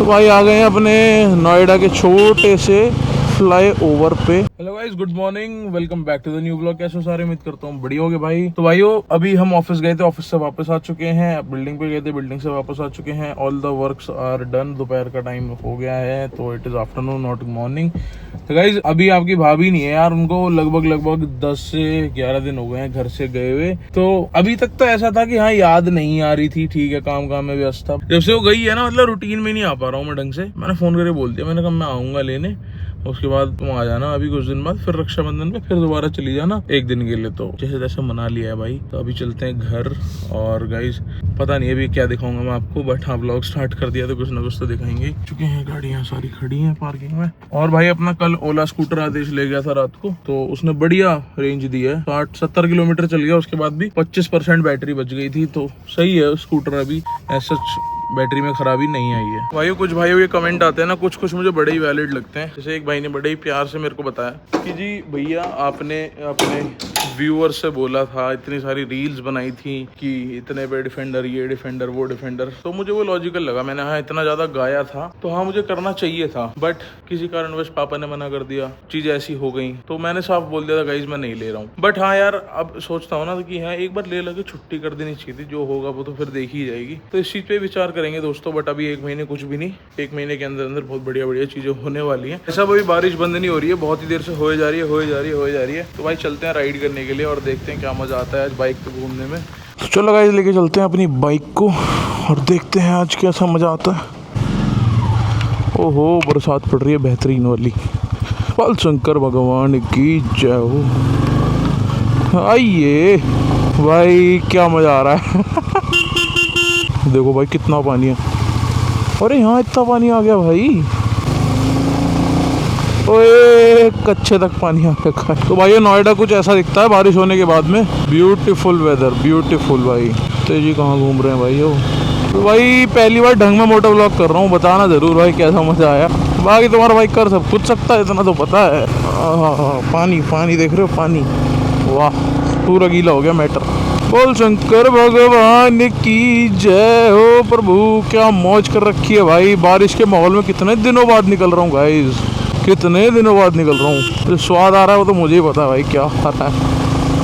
तो भाई आ गए हैं अपने नोएडा के छोटे से फ्लाई ओवर पे। Hello guys, good morning, welcome back to the new blog. कैसे हो सारे? उम्मीद करता हूँ बढ़िया होगे भाई। तो भाइयों अभी हम ऑफिस गए थे, ऑफिस से वापस आ चुके हैं। बिल्डिंग पे गए थे, बिल्डिंग से वापस आ चुके हैं। All the works are done. दोपहर का टाइम हो गया है, तो it is afternoon not morning. तो गाइज अभी आपकी भाभी नहीं है यार, उनको लगभग 10 से 11 दिन हो गए हैं घर से गए हुए। तो अभी तक तो ऐसा था कि हाँ याद नहीं आ रही थी, ठीक है काम में व्यस्त था। जब से वो गई है ना, मतलब रूटीन में नहीं आ पा रहा हूँ मैं ढंग से। मैंने फोन करके बोल दिया, मैंने कहा मैं आऊंगा लेने, उसके बाद तुम आ जाना अभी कुछ दिन बाद, फिर रक्षाबंधन पे फिर दोबारा चली जाना एक दिन के लिए। तो जैसे तैसे मना लिया है भाई। तो अभी चलते हैं घर। और गाइज पता नहीं अभी क्या दिखाऊंगा मैं आपको, बट हाँ ब्लॉग स्टार्ट कर दिया तो कुछ ना कुछ तो दिखाएंगे। चुके हैं, गाड़ियां सारी खड़ी हैं पार्किंग में। और भाई अपना कल ओला स्कूटर आदेश ले गया था रात को, तो उसने बढ़िया रेंज दी है। 60-70 किलोमीटर चल गया, उसके बाद भी 25% बैटरी बच गई थी। तो सही है स्कूटर, अभी ऐसा बैटरी में खराबी नहीं आई है। भाइयों कुछ भाइयों ये कमेंट आते हैं ना, कुछ मुझे बड़े ही वैलिड लगते हैं। जैसे एक भाई ने बड़े ही प्यार से मेरे को बताया कि जी भैया आपने अपने व्यूअर से बोला था, इतनी सारी रील्स बनाई थी कि इतने पे डिफेंडर, ये डिफेंडर, वो डिफेंडर। तो मुझे वो लॉजिकल लगा। मैंने हाँ इतना ज्यादा गाया था तो हाँ मुझे करना चाहिए था, बट किसी कारणवश पापा ने मना कर दिया, चीज ऐसी हो गई। तो मैंने साफ बोल दिया था गाइज मैं नहीं ले रहा हूँ। बट हाँ यार अब सोचता हूँ ना कि हाँ एक बार ले लगे छुट्टी कर देनी चाहिए थी, जो होगा वो तो फिर देखी जाएगी। तो इस चीज पे विचार करेंगे दोस्तों। बट अभी 1 महीने कुछ भी नहीं, 1 महीने के अंदर बहुत बढ़िया चीजें होने वाली है। ऐसा अभी बारिश बंद नहीं हो रही है, बहुत ही देर से हो जा रही है। तो भाई चलते हैं राइड करने के लिए और देखते हैं क्या मजा आता है आज बाइक पे घूमने में। तो चलो गाइस लेके चलते हैं अपनी बाइक को और देखते हैं आज कैसा मजा आता है। ओहो बरसात पड़ रही है बेहतरीन वाली। बाल शंकर भगवान की जय हो। आइए भाई क्या मजा आ रहा है। देखो भाई कितना पानी है। अरे यहाँ इतना पानी आ गया भाई, ओए कच्चे तक पानी आ गया। तो भाई नोएडा कुछ ऐसा दिखता है बारिश होने के बाद में। ब्यूटीफुल वेदर, ब्यूटीफुल भाई। तेजी कहाँ घूम रहे हैं भाई हो। तो भाई पहली बार ढंग में मोटो व्लॉग कर रहा हूँ, बताना जरूर भाई कैसा मजा आया। बाकी तुम्हारा भाई कर सब कुछ सकता है, इतना तो पता है। पानी देख रहे हो, पानी वाह पूरा गीला हो गया मैटर। बोल शंकर भगवान की जय हो। प्रभु क्या मौज कर रखी है भाई। बारिश के माहौल में कितने दिनों बाद निकल रहा हूँ गाइस, कितने दिनों बाद निकल रहा हूँ। जो स्वाद आ रहा है वो तो मुझे ही पता है भाई क्या आ रहा है।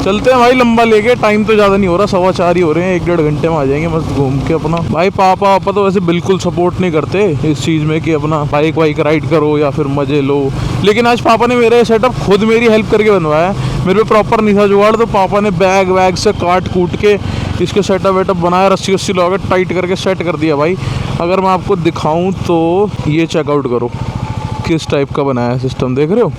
चलते हैं भाई लंबा लेके, टाइम तो ज़्यादा नहीं हो रहा, 4:15 ही हो रहे हैं। 1-1.5 घंटे में आ जाएंगे मस्त घूम के अपना। भाई पापा तो वैसे बिल्कुल सपोर्ट नहीं करते इस चीज़ में कि अपना बाइक वाइक राइड करो या फिर मजे लो। लेकिन आज पापा ने मेरा सेटअप खुद मेरी हेल्प करके बनवाया। मेरे पे प्रॉपर नहीं था जुगाड़, तो पापा ने बैग से काट कूट के इसके सेटअप वेटअप बनाया, रस्सी लगा के टाइट करके सेट कर दिया भाई। अगर मैं आपको दिखाऊँ तो ये चेकआउट करो किस टाइप का बनाया है सिस्टम, देख रहे हो।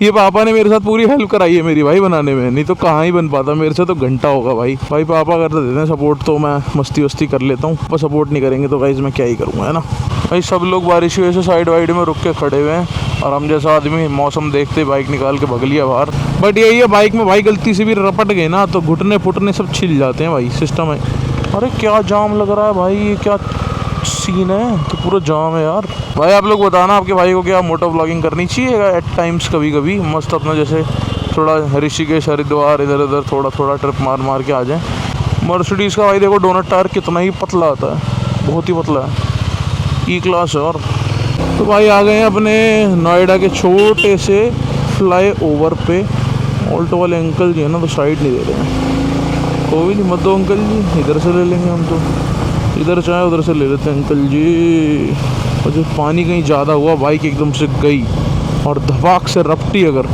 ये पापा ने मेरे साथ पूरी हेल्प कराई है मेरी भाई बनाने में, नहीं तो कहाँ ही बन पाता मेरे से तो घंटा होगा भाई। पापा करते देते हैं सपोर्ट, तो मैं मस्ती वस्ती कर लेता हूँ। पर सपोर्ट नहीं करेंगे तो गाइस मैं क्या ही करूँगा, है ना भाई। सब लोग बारिश की वजह से साइड वाइड में रुक के खड़े हुए हैं, और हम जैसा आदमी मौसम देखते बाइक निकाल के भग लिया बाहर। बट यही है बाइक में भाई, गलती से भी रपट गए ना तो घुटने फुटने सब छिल जाते हैं भाई, सिस्टम है। अरे क्या जाम लग रहा है भाई, ये क्या सीन है। तो पूरा जाम है यार। भाई आप लोग बताना आपके भाई को क्या मोटो व्लॉगिंग करनी चाहिए एट टाइम्स, कभी मस्त अपना जैसे थोड़ा ऋषिकेश हरिद्वार इधर उधर थोड़ा ट्रिप मार के आ जाए। मर्सिडीज़ का भाई देखो डोनट टायर कितना ही पतला आता है, बहुत ही पतला है, ई क्लास है। और तो भाई आ गए हैं अपने नोएडा के छोटे से फ्लाई ओवर पे। ऑल्टो वाले अंकल जी है ना तो साइड नहीं दे रहे हैं। कोई नहीं मत दो अंकल जी, इधर से ले लेंगे हम तो, इधर चाहे उधर से ले लेते हैं अंकल जी। और जो पानी कहीं ज़्यादा हुआ बाइक एकदम से गई और धपाक से रपटी अगर,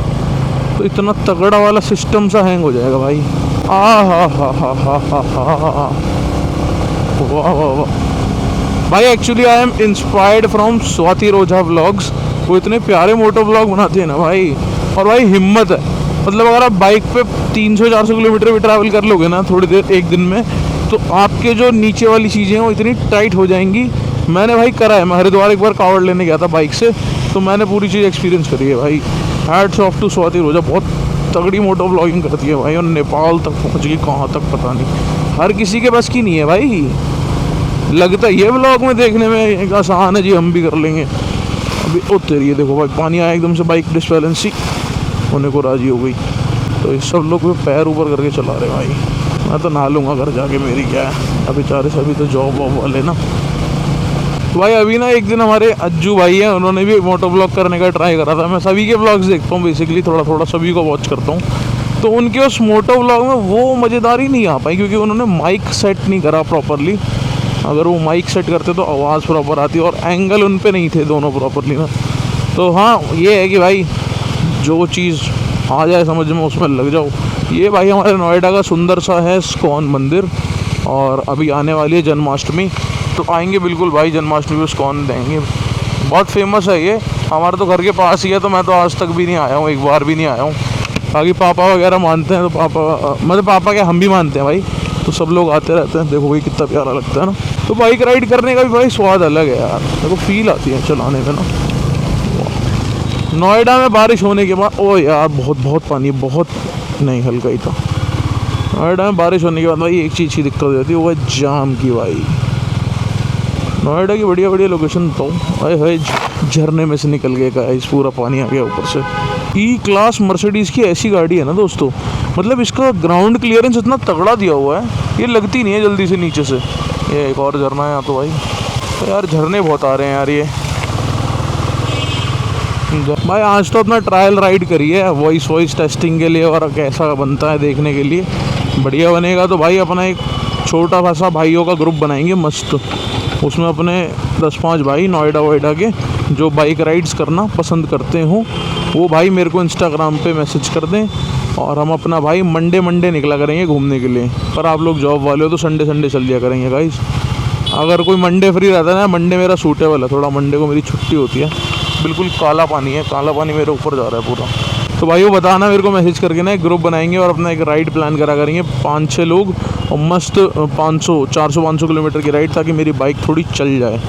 तो इतना तगड़ा वाला सिस्टम सा हैंग हो जाएगा भाई। हा वाह भाई। Actually I am inspired from Swati रोजा व्लॉग्स। वो इतने प्यारे मोटो व्लॉग बनाते हैं ना भाई। और भाई हिम्मत है, मतलब अगर आप बाइक पे 300-400 किलोमीटर भी ट्रैवल कर लोगे ना थोड़ी देर एक दिन में, तो आपके जो नीचे वाली चीज़ें हैं वो इतनी टाइट हो जाएंगी। मैंने भाई करा है, मैं हरिद्वार एक बार कावड़ लेने गया था बाइक से, तो मैंने पूरी चीज़ एक्सपीरियंस करी है भाई। हैट्स ऑफ टू स्वाति रोजा, बहुत तगड़ी मोटो व्लॉगिंग करती है भाई। और नेपाल तक पहुंच गई, कहाँ तक पता नहीं। हर किसी के बस की नहीं है भाई। लगता है ये व्लॉग में देखने में एक आसान है जी, हम भी कर लेंगे। अभी ओ तेरी ये देखो भाई पानी आया एकदम से, बाइक डिसबैलेंस ही होने को राजी हो गई। तो ये सब लोग भी पैर ऊपर करके चला रहे भाई। मैं तो नहा लूँगा घर जाके, मेरी क्या है। अब बेचारे सभी तो जॉब वॉब वाले ना। तो भाई अभी ना एक दिन हमारे अज्जू भाई हैं, उन्होंने भी मोटो ब्लॉग करने का ट्राई करा था। मैं सभी के ब्लॉग्स देखता हूँ बेसिकली, थोड़ा थोड़ा सभी को वॉच करता हूँ। तो उनके उस मोटो ब्लॉग में वो मज़ेदारी नहीं आ पाई क्योंकि उन्होंने माइक सेट नहीं करा प्रॉपरली। अगर वो माइक सेट करते तो आवाज़ प्रॉपर आती, और एंगल उन पे नहीं थे दोनों प्रॉपरली ना। तो हाँ, ये है कि भाई जो चीज़ आ जाए समझ में उसमें लग जाओ। ये भाई हमारे नोएडा का सुंदर सा है इस्कॉन मंदिर, और अभी आने वाली है जन्माष्टमी, तो आएंगे बिल्कुल भाई जन्माष्टमी को इस्कॉन देंगे। बहुत फेमस है ये, हमारे तो घर के पास ही है। तो मैं तो आज तक भी नहीं आया हूँ, एक बार भी नहीं आया हूँ। बाकी पापा वगैरह मानते हैं, तो पापा मतलब पापा क्या, हम भी मानते हैं भाई, तो सब लोग आते रहते हैं। देखो भाई कितना प्यारा लगता है ना। तो बाइक राइड करने का भी भाई स्वाद अलग है यार, देखो फील आती है चलाने में ना। नोएडा में बारिश होने के बाद, ओ यार बहुत बहुत पानी, बहुत नहीं हल्का ही था। नोएडा में बारिश होने के बाद भाई एक चीज़ की दिक्कत हो जाती है, वो है जाम की भाई। नोएडा की बढ़िया बढ़िया लोकेशन तो भाई झरने में से निकल गए का, इस पूरा पानी आ गया ऊपर से। ई क्लास मर्सिडीज़ की ऐसी गाड़ी है ना दोस्तों, मतलब इसका ग्राउंड क्लियरेंस इतना तगड़ा दिया हुआ है, ये लगती नहीं है जल्दी से नीचे से। ये एक और झरना है यहाँ तो भाई, तो यार झरने बहुत आ रहे हैं यार ये भाई। आज तो अपना ट्रायल राइड करी है वॉइस टेस्टिंग के लिए, और कैसा बनता है देखने के लिए। बढ़िया बनेगा तो भाई अपना एक छोटा सा भाइयों का ग्रुप बनाएंगे मस्त, उसमें अपने 10-5 भाई नोएडा वोएडा के जो बाइक राइड्स करना पसंद करते हो, वो भाई मेरे को इंस्टाग्राम पे मैसेज कर दें, और हम अपना भाई मंडे निकला करेंगे घूमने के लिए। पर आप लोग जॉब वाले हो तो संडे चल दिया करेंगे गाइस। अगर कोई मंडे फ्री रहता है ना, मंडे मेरा सूटेबल है थोड़ा, मंडे को मेरी छुट्टी होती है। बिल्कुल काला पानी है, काला पानी मेरे ऊपर जा रहा है पूरा। तो भाई वो बताना मेरे को मैसेज करके ना, एक ग्रुप बनाएंगे और अपना एक राइड प्लान करा करेंगे 5-6 लोग, और मस्त 400-500 किलोमीटर की राइड, ताकि मेरी बाइक थोड़ी चल जाए।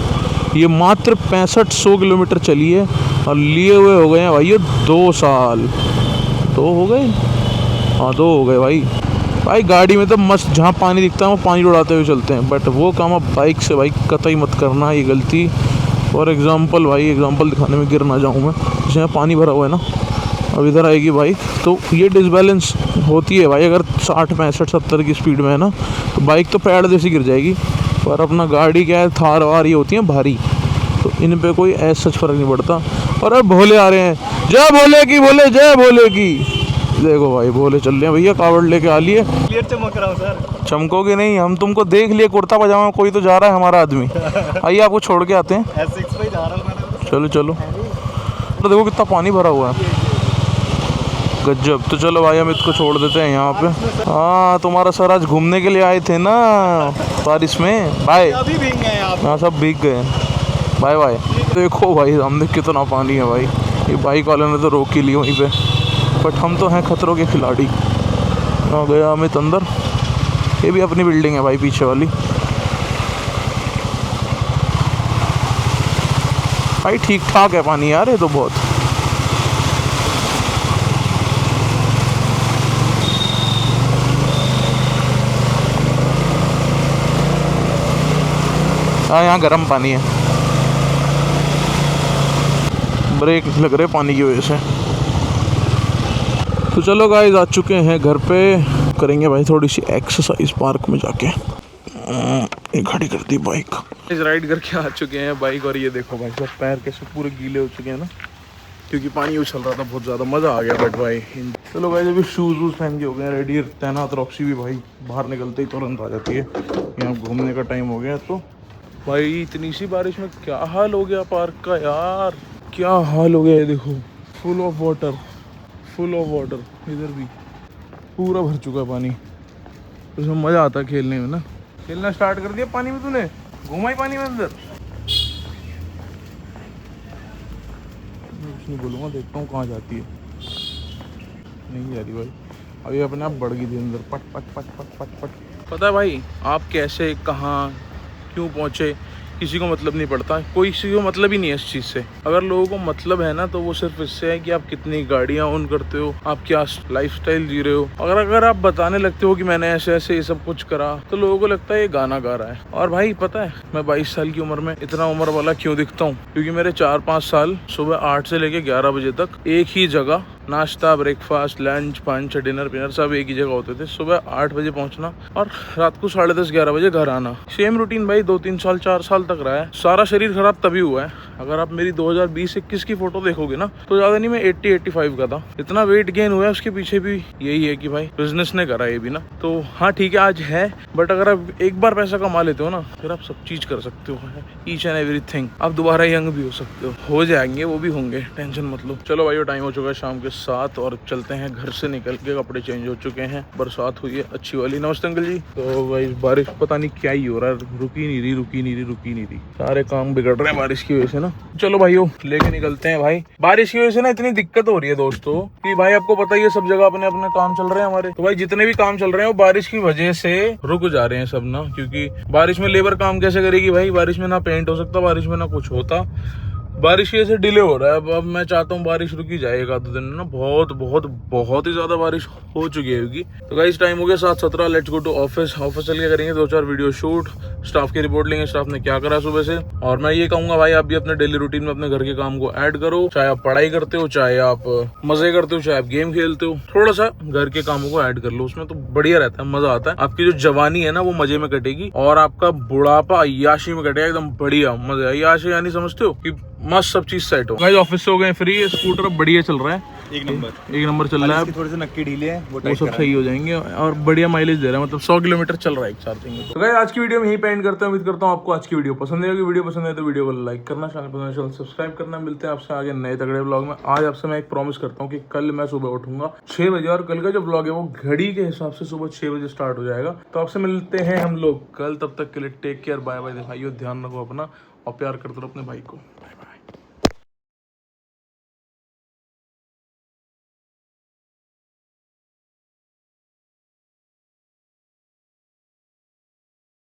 ये मात्र 6500 किलोमीटर चली है, और लिए हुए हो गए हैं भाई ये 2 साल। 2 हो गए, हाँ 2 हो गए भाई गाड़ी में तो मस्त जहाँ पानी दिखता है वो पानी उड़ाते हुए चलते हैं, बट वो काम अब बाइक से भाई कतई मत करना, ये गलती। फॉर एग्जांपल भाई, एग्जांपल दिखाने में गिर ना जाऊँ मैं, जैसे पानी भरा हुआ है ना, अब इधर आएगी बाइक तो ये डिसबैलेंस होती है भाई। अगर 60, 65, 70 की स्पीड में है ना, तो बाइक तो पैड जैसी गिर जाएगी। पर अपना गाड़ी क्या है, थार वार ये होती है भारी, तो इन पे कोई ऐसा सच फर्क नहीं पड़ता। और अब भोले आ रहे हैं, जय भोले की, बोले जय भोले की। देखो भाई भोले चल रहे हैं भैया, कावड़ लेके आ लिए। क्लियर चमक रहा हूँ सर। चमकोगे नहीं, हम तुमको देख लिए कुर्ता पजामा, कोई तो जा रहा है हमारा आदमी। आइए आपको छोड़ के आते हैं। S6 पे जा रहा हूँ मैं। चलो तो देखो कितना पानी भरा हुआ है, गजब। तो चलो भाई हम इसको छोड़ देते हैं यहाँ पे। हाँ तुम्हारा सर आज घूमने के लिए आए थे ना बारिश में, बाय। अभी भीग गए आप। हाँ सब भीग गए, बाय बाय। देखो भाई हमने कितना पानी है भाई, ये बाइक वाले ने तो रोक ही ली वहीं पे, बट हम तो हैं खतरों के खिलाड़ी। आ गया अमित अंदर, ये भी अपनी बिल्डिंग है भाई पीछे वाली। भाई ठीक ठाक है पानी यार, ये तो बहुत। हाँ यहाँ गर्म पानी है, ब्रेक लग रहे पानी की वजह से। तो चलो गाइस आ चुके हैं घर पे, करेंगे भाई थोड़ी सी एक्सरसाइज पार्क में जाके। एक गाड़ी कर दी बाइक, राइड करके आ चुके हैं बाइक। और ये देखो भाई सब पैर कैसे पूरे गीले हो चुके हैं ना, क्योंकि पानी उछल रहा था बहुत ज़्यादा, मज़ा आ गया। बट भाई चलो भाई अभी शूज़ वूज़ पहन के हो गए रेडी। तैनात रॉक्सी भी भाई बाहर निकलते ही तुरंत आ जाती है, यहाँ घूमने का टाइम हो गया। तो भाई इतनी सी बारिश में क्या हाल हो गया पार्क का यार, क्या हाल हो गया है। देखो फुल ऑफ वाटर, इधर भी पूरा भर चुका है पानी। तो उसमें मज़ा आता है खेलने में ना। खेलना स्टार्ट कर दिया पानी में, तूने घुमा ही पानी में अंदर। कुछ नहीं बोलूँगा, देखता हूँ कहाँ जाती है। नहीं जा रही भाई, अभी अपने आप बढ़ गई थी अंदर, पट पट पट पट पट पट। पता है भाई आप कैसे, कहाँ, क्यों पहुँचे, किसी को मतलब नहीं पड़ता। कोई किसी को मतलब ही नहीं है इस चीज़ से। अगर लोगों को मतलब है ना, तो वो सिर्फ इससे है कि आप कितनी गाड़ियाँ ओन करते हो, आप क्या लाइफस्टाइल जी रहे हो। अगर आप बताने लगते हो कि मैंने ऐसे ऐसे ये सब कुछ करा, तो लोगों को लगता है ये गाना गा रहा है। और भाई पता है मैं 22 साल की उम्र में इतना उम्र वाला क्यों दिखता हूँ, क्योंकि मेरे 4-5 साल सुबह 8 से लेके 11 बजे तक एक ही जगह नाश्ता, ब्रेकफास्ट, लंच, पंच, डिनर पिनर सब एक ही जगह होते थे। सुबह 8 बजे पहुंचना और रात को 10:30-11 बजे घर आना। सेम रूटीन भाई 2-3 साल 4 साल तक रहा है। सारा शरीर खराब तभी हुआ है। अगर आप मेरी 2020-21 की फोटो देखोगे ना तो ज्यादा नहीं, मैं 80-85 का था। इतना वेट गेन हुआ है, उसके पीछे भी यही है कि भाई बिजनेस ने करा ये भी ना। तो हाँ ठीक है आज है, बट अगर आप एक बार पैसा कमा लेते हो ना फिर आप सब चीज कर सकते हो, ईच एंड एवरीथिंग। आप दोबारा यंग भी हो सकते हो जाएंगे, वो भी होंगे, टेंशन मत लो। चलो भाई टाइम हो चुका है शाम के 7 और चलते हैं। घर से निकल के कपड़े चेंज हो चुके हैं, बरसात हुई है अच्छी वाली। नमस्ते अंकल जी। तो भाई बारिश पता नहीं क्या ही हो रहा है, रुकी नहीं रही। सारे काम बिगड़ रहे हैं बारिश की वजह से ना। चलो भाइयों लेके निकलते हैं। भाई बारिश की वजह से ना इतनी दिक्कत हो रही है दोस्तों कि भाई आपको पता ही है सब जगह अपने अपने काम चल रहे हैं हमारे। तो भाई जितने भी काम चल रहे हैं वो बारिश की वजह से रुक जा रहे हैं सब ना, क्योंकि बारिश में लेबर काम कैसे करेगी भाई। बारिश में ना पेंट हो सकता, बारिश में ना कुछ होता, बारिश की वजह से डिले हो रहा है। अब मैं चाहता हूँ बारिश रुकी जाए एक आध दिन ना। बहुत ही ज्यादा बारिश हो चुकी है क्योंकि। तो गाइस टाइम हो गया 7:17, let's go to office. Office चल के करेंगे 2-4 वीडियो शूट, स्टाफ की रिपोर्ट लेंगे, स्टाफ ने क्या करा सुबह से। और मैं ये कहूंगा भाई आप भी अपने डेली रूटीन में अपने घर के काम को ऐड करो, चाहे आप पढ़ाई करते हो, चाहे आप मजे करते हो, चाहे आप गेम खेलते हो, थोड़ा सा घर के कामों को ऐड कर लो, उसमें तो बढ़िया रहता है, मजा आता है। आपकी जो जवानी है ना वो मजे में कटेगी और आपका बुढ़ापा अय्याशी में कटेगा, एकदम बढ़िया मजा। अय्याशी यानी समझते हो कि मस्त सब चीज सेट हो। गाइस ऑफिस से हो गए फ्री, स्कूटर बढ़िया चल रहा है, एक नंबर चल रहा है। थोड़े से नक्की ढीले हैं वो सब सही हो जाएंगे और बढ़िया माइलेज दे रहा है, मतलब 100 किलोमीटर चल रहा है एक चार्जिंग में। तो गाइस आज की वीडियो में यही पे एंड करते हैं। उम्मीद करता हूँ आपको आज की वीडियो पसंद आएगी। वीडियो पसंद है तो वीडियो को लाइक करना, चैनल सब्सक्राइब करना। मिलते हैं आपसे आगे नए तगड़े ब्लॉग में। आज आपसे मैं एक प्रॉमिस करता हूँ कि कल मैं सुबह उठूंगा 6 बजे और कल का जो ब्लॉग है वो घड़ी के हिसाब से सुबह 6 बजे स्टार्ट हो जाएगा। तो आपसे मिलते हैं हम लोग कल, तब तक के लिए टेक केयर, बाय बाय। भाइयों ध्यान रखो अपना और प्यार करते रहो अपने भाई को।